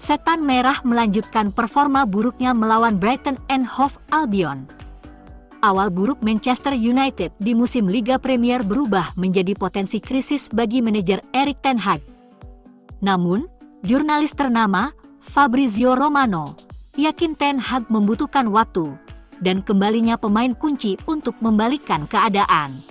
Setan Merah melanjutkan performa buruknya melawan Brighton and Hove Albion. Awal buruk Manchester United di musim Liga Premier berubah menjadi potensi krisis bagi manajer Erik ten Hag. Namun, jurnalis ternama Fabrizio Romano yakin ten Hag membutuhkan waktu dan kembalinya pemain kunci untuk membalikkan keadaan.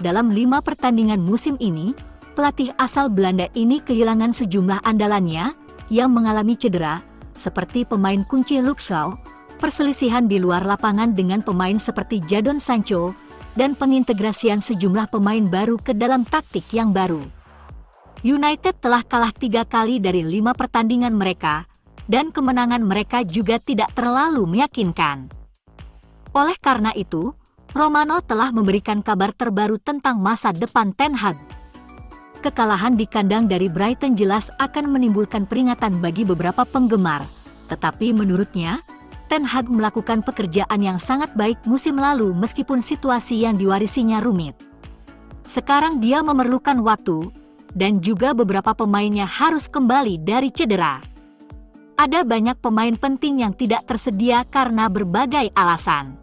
Dalam 5 pertandingan musim ini, pelatih asal Belanda ini kehilangan sejumlah andalannya yang mengalami cedera, seperti pemain kunci Luke Shaw, perselisihan di luar lapangan dengan pemain seperti Jadon Sancho, dan pengintegrasian sejumlah pemain baru ke dalam taktik yang baru. United telah kalah 3 kali dari 5 pertandingan mereka, dan kemenangan mereka juga tidak terlalu meyakinkan. Oleh karena itu, Romano telah memberikan kabar terbaru tentang masa depan ten Hag. Kekalahan di kandang dari Brighton jelas akan menimbulkan peringatan bagi beberapa penggemar, tetapi menurutnya, ten Hag melakukan pekerjaan yang sangat baik musim lalu meskipun situasi yang diwarisinya rumit. Sekarang dia memerlukan waktu, dan juga beberapa pemainnya harus kembali dari cedera. Ada banyak pemain penting yang tidak tersedia karena berbagai alasan.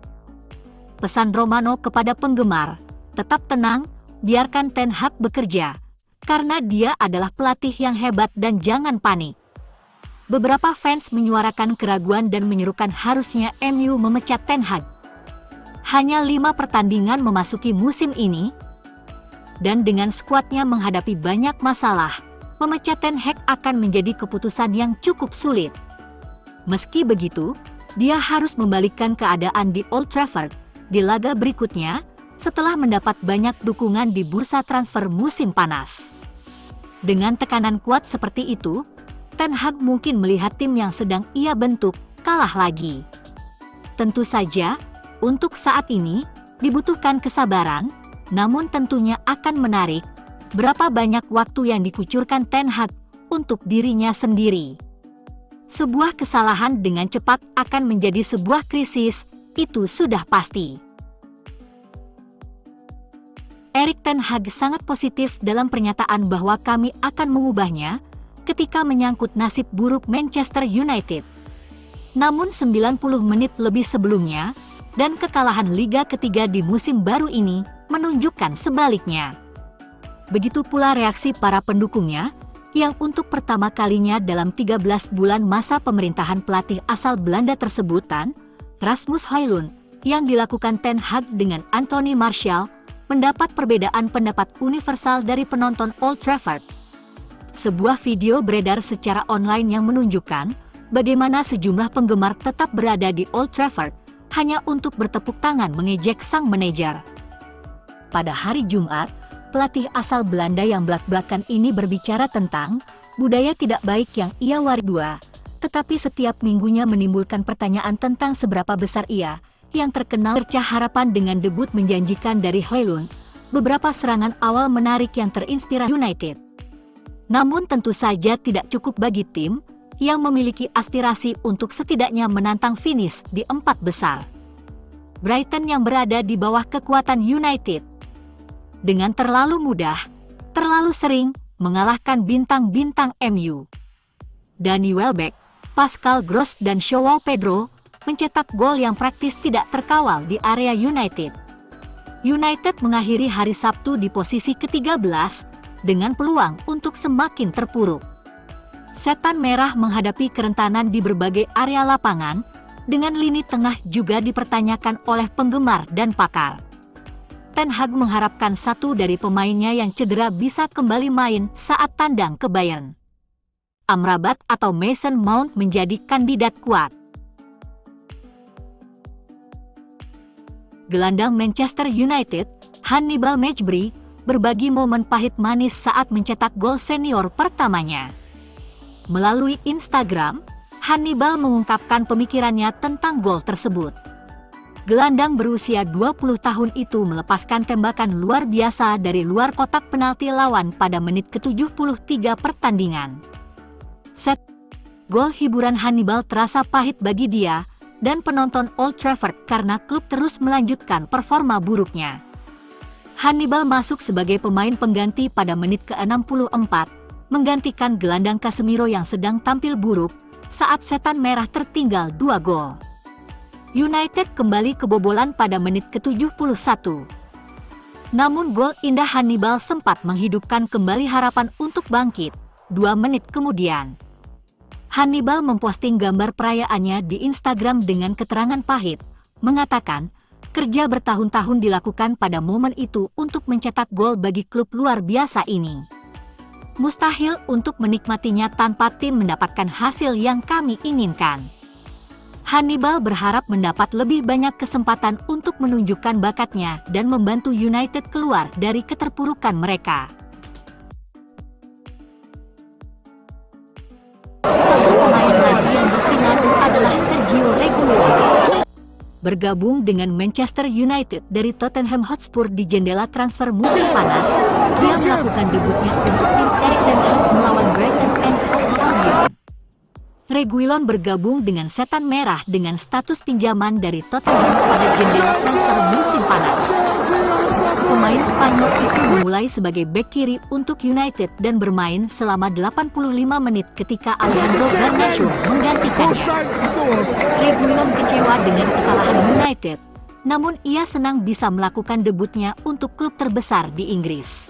Pesan Romano kepada penggemar, tetap tenang, biarkan ten Hag bekerja, karena dia adalah pelatih yang hebat dan jangan panik. Beberapa fans menyuarakan keraguan dan menyerukan harusnya MU memecat ten Hag. Hanya 5 pertandingan memasuki musim ini, dan dengan skuadnya menghadapi banyak masalah, memecat ten Hag akan menjadi keputusan yang cukup sulit. Meski begitu, dia harus membalikkan keadaan di Old Trafford di laga berikutnya, setelah mendapat banyak dukungan di bursa transfer musim panas. Dengan tekanan kuat seperti itu, ten Hag mungkin melihat tim yang sedang ia bentuk kalah lagi. Tentu saja, untuk saat ini, dibutuhkan kesabaran, namun tentunya akan menarik berapa banyak waktu yang dikucurkan ten Hag untuk dirinya sendiri. Sebuah kesalahan dengan cepat akan menjadi sebuah krisis, itu sudah pasti. Erik ten Hag sangat positif dalam pernyataan bahwa kami akan mengubahnya ketika menyangkut nasib buruk Manchester United. Namun 90 menit lebih sebelumnya, dan kekalahan Liga ketiga di musim baru ini menunjukkan sebaliknya. Begitu pula reaksi para pendukungnya, yang untuk pertama kalinya dalam 13 bulan masa pemerintahan pelatih asal Belanda tersebutan, Rasmus Højlund, yang dilakukan ten Hag dengan Anthony Martial, mendapat perbedaan pendapat universal dari penonton Old Trafford. Sebuah video beredar secara online yang menunjukkan bagaimana sejumlah penggemar tetap berada di Old Trafford hanya untuk bertepuk tangan mengejek sang manajer. Pada hari Jumat, pelatih asal Belanda yang belak-belakan ini berbicara tentang budaya tidak baik yang ia warisi, tetapi setiap minggunya menimbulkan pertanyaan tentang seberapa besar ia yang terkenal cercah harapan dengan debut menjanjikan dari Højlund, beberapa serangan awal menarik yang terinspirasi United. Namun tentu saja tidak cukup bagi tim yang memiliki aspirasi untuk setidaknya menantang finish di 4 besar. Brighton yang berada di bawah kekuatan United, dengan terlalu mudah, terlalu sering mengalahkan bintang-bintang MU. Danny Welbeck, Pascal Gross dan Joao Pedro mencetak gol yang praktis tidak terkawal di area United. United mengakhiri hari Sabtu di posisi ke-13 dengan peluang untuk semakin terpuruk. Setan Merah menghadapi kerentanan di berbagai area lapangan, dengan lini tengah juga dipertanyakan oleh penggemar dan pakar. Ten Hag mengharapkan satu dari pemainnya yang cedera bisa kembali main saat tandang ke Bayern. Amrabat atau Mason Mount menjadi kandidat kuat. Gelandang Manchester United, Hannibal Mejbri, berbagi momen pahit manis saat mencetak gol senior pertamanya. Melalui Instagram, Hannibal mengungkapkan pemikirannya tentang gol tersebut. Gelandang berusia 20 tahun itu melepaskan tembakan luar biasa dari luar kotak penalti lawan pada menit ke-73 pertandingan. Gol hiburan Hannibal terasa pahit bagi dia dan penonton Old Trafford karena klub terus melanjutkan performa buruknya. Hannibal masuk sebagai pemain pengganti pada menit ke-64, menggantikan gelandang Casemiro yang sedang tampil buruk saat Setan Merah tertinggal 2 gol. United kembali kebobolan pada menit ke-71. Namun gol indah Hannibal sempat menghidupkan kembali harapan untuk bangkit 2 menit kemudian. Hannibal memposting gambar perayaannya di Instagram dengan keterangan pahit, mengatakan, kerja bertahun-tahun dilakukan pada momen itu untuk mencetak gol bagi klub luar biasa ini. Mustahil untuk menikmatinya tanpa tim mendapatkan hasil yang kami inginkan. Hannibal berharap mendapat lebih banyak kesempatan untuk menunjukkan bakatnya dan membantu United keluar dari keterpurukan mereka. Satu pemain lagi yang bersinar adalah Sergio Reguilon. Bergabung dengan Manchester United dari Tottenham Hotspur di jendela transfer musim panas, dia melakukan debutnya untuk tim Erik ten Hag melawan Brighton and Hove Albion. Reguilon bergabung dengan Setan Merah dengan status pinjaman dari Tottenham pada jendela transfer musim panas. Pemain Spanyol itu memulai sebagai bek kiri untuk United dan bermain selama 85 menit ketika Alejandro Garnacho menggantikannya. Reguilon kecewa dengan kekalahan United, namun ia senang bisa melakukan debutnya untuk klub terbesar di Inggris.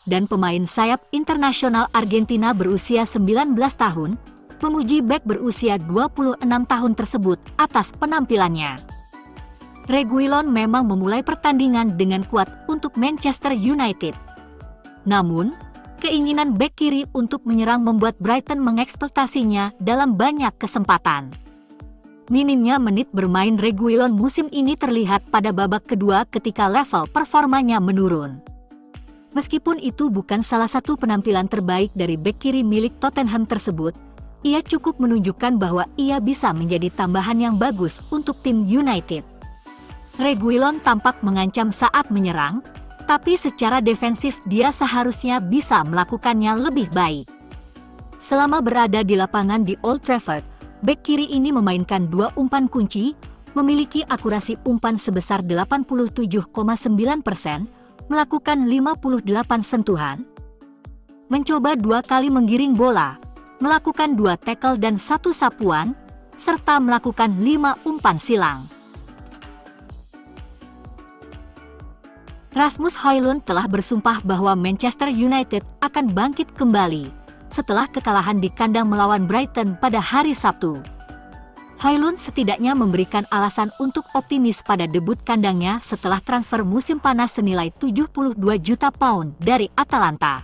Dan pemain sayap internasional Argentina berusia 19 tahun, memuji bek berusia 26 tahun tersebut atas penampilannya. Reguilon memang memulai pertandingan dengan kuat untuk Manchester United. Namun, keinginan bek kiri untuk menyerang membuat Brighton mengeksploitasinya dalam banyak kesempatan. Minimnya menit bermain Reguilon musim ini terlihat pada babak kedua ketika level performanya menurun. Meskipun itu bukan salah satu penampilan terbaik dari bek kiri milik Tottenham tersebut, ia cukup menunjukkan bahwa ia bisa menjadi tambahan yang bagus untuk tim United. Reguilon tampak mengancam saat menyerang, tapi secara defensif dia seharusnya bisa melakukannya lebih baik. Selama berada di lapangan di Old Trafford, bek kiri ini memainkan 2 umpan kunci, memiliki akurasi umpan sebesar 87,9%, melakukan 58 sentuhan, mencoba 2 kali menggiring bola, melakukan 2 tackle dan 1 sapuan, serta melakukan 5 umpan silang. Rasmus Højlund telah bersumpah bahwa Manchester United akan bangkit kembali setelah kekalahan di kandang melawan Brighton pada hari Sabtu. Højlund setidaknya memberikan alasan untuk optimis pada debut kandangnya setelah transfer musim panas senilai 72 juta pound dari Atalanta.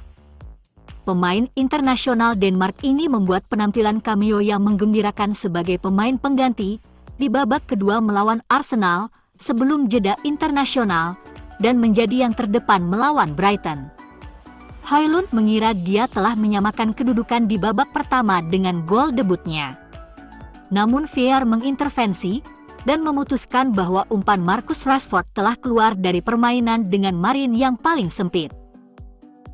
Pemain internasional Denmark ini membuat penampilan cameo yang menggembirakan sebagai pemain pengganti di babak kedua melawan Arsenal sebelum jeda internasional dan menjadi yang terdepan melawan Brighton. Højlund mengira dia telah menyamakan kedudukan di babak pertama dengan gol debutnya. Namun VAR mengintervensi dan memutuskan bahwa umpan Marcus Rashford telah keluar dari permainan dengan margin yang paling sempit.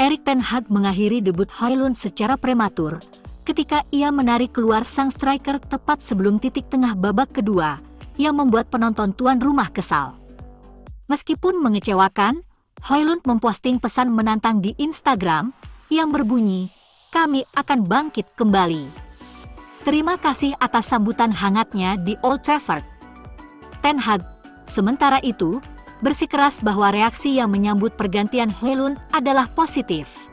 Erik ten Hag mengakhiri debut Højlund secara prematur ketika ia menarik keluar sang striker tepat sebelum titik tengah babak kedua yang membuat penonton tuan rumah kesal. Meskipun mengecewakan, Højlund memposting pesan menantang di Instagram yang berbunyi, "Kami akan bangkit kembali." Terima kasih atas sambutan hangatnya di Old Trafford. Ten Hag, sementara itu, bersikeras bahwa reaksi yang menyambut pergantian Højlund adalah positif.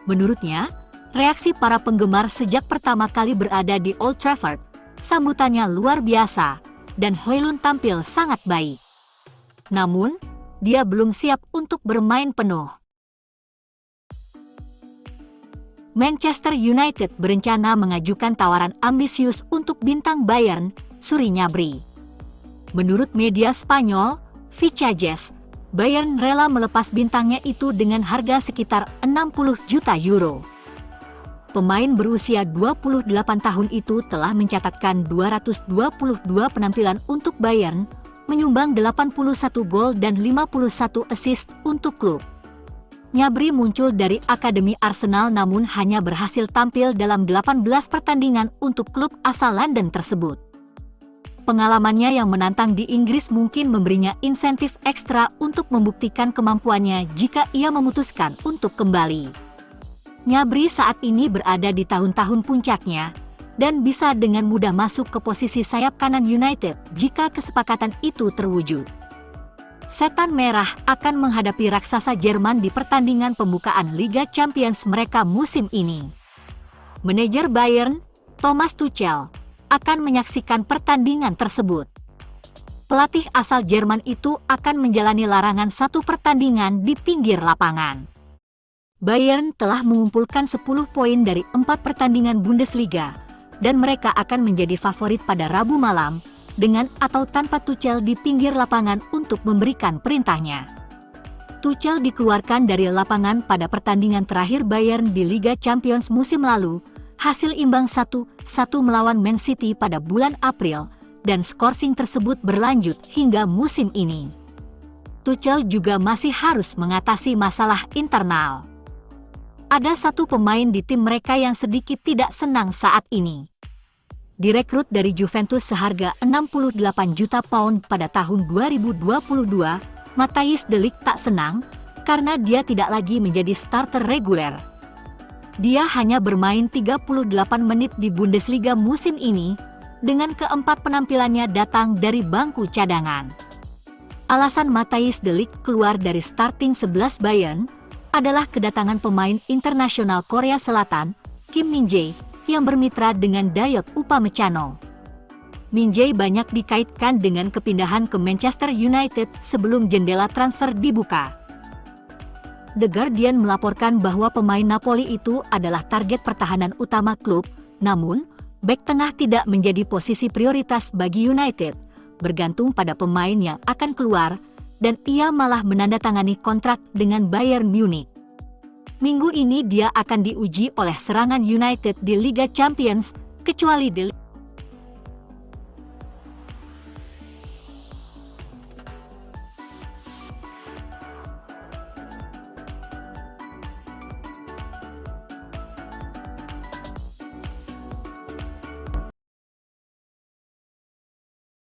Menurutnya, reaksi para penggemar sejak pertama kali berada di Old Trafford, sambutannya luar biasa, dan Højlund tampil sangat baik. Namun, dia belum siap untuk bermain penuh. Manchester United berencana mengajukan tawaran ambisius untuk bintang Bayern, Serge Gnabry. Menurut media Spanyol, Vichajes, Bayern rela melepas bintangnya itu dengan harga sekitar 60 juta euro. Pemain berusia 28 tahun itu telah mencatatkan 222 penampilan untuk Bayern, menyumbang 81 gol dan 51 assist untuk klub. Gnabry muncul dari Akademi Arsenal namun hanya berhasil tampil dalam 18 pertandingan untuk klub asal London tersebut. Pengalamannya yang menantang di Inggris mungkin memberinya insentif ekstra untuk membuktikan kemampuannya jika ia memutuskan untuk kembali. Gnabry saat ini berada di tahun-tahun puncaknya dan bisa dengan mudah masuk ke posisi sayap kanan United jika kesepakatan itu terwujud. Setan Merah akan menghadapi raksasa Jerman di pertandingan pembukaan Liga Champions mereka musim ini. Manajer Bayern, Thomas Tuchel, akan menyaksikan pertandingan tersebut. Pelatih asal Jerman itu akan menjalani larangan satu pertandingan di pinggir lapangan. Bayern telah mengumpulkan 10 poin dari 4 pertandingan Bundesliga, dan mereka akan menjadi favorit pada Rabu malam, dengan atau tanpa Tuchel di pinggir lapangan untuk memberikan perintahnya. Tuchel dikeluarkan dari lapangan pada pertandingan terakhir Bayern di Liga Champions musim lalu, hasil imbang 1-1 melawan Man City pada bulan April, dan skorsing tersebut berlanjut hingga musim ini. Tuchel juga masih harus mengatasi masalah internal. Ada satu pemain di tim mereka yang sedikit tidak senang saat ini. Direkrut dari Juventus seharga 68 juta pound pada tahun 2022, Matthijs de Ligt tak senang karena dia tidak lagi menjadi starter reguler. Dia hanya bermain 38 menit di Bundesliga musim ini, dengan keempat penampilannya datang dari bangku cadangan. Alasan Matthijs de Ligt keluar dari starting 11 Bayern adalah kedatangan pemain internasional Korea Selatan, Kim Min-jae, yang bermitra dengan Dayot Upamecano. Min-jae banyak dikaitkan dengan kepindahan ke Manchester United sebelum jendela transfer dibuka. The Guardian melaporkan bahwa pemain Napoli itu adalah target pertahanan utama klub, namun bek tengah tidak menjadi posisi prioritas bagi United, bergantung pada pemain yang akan keluar, dan ia malah menandatangani kontrak dengan Bayern Munich. Minggu ini dia akan diuji oleh serangan United di Liga Champions, kecuali De Ligt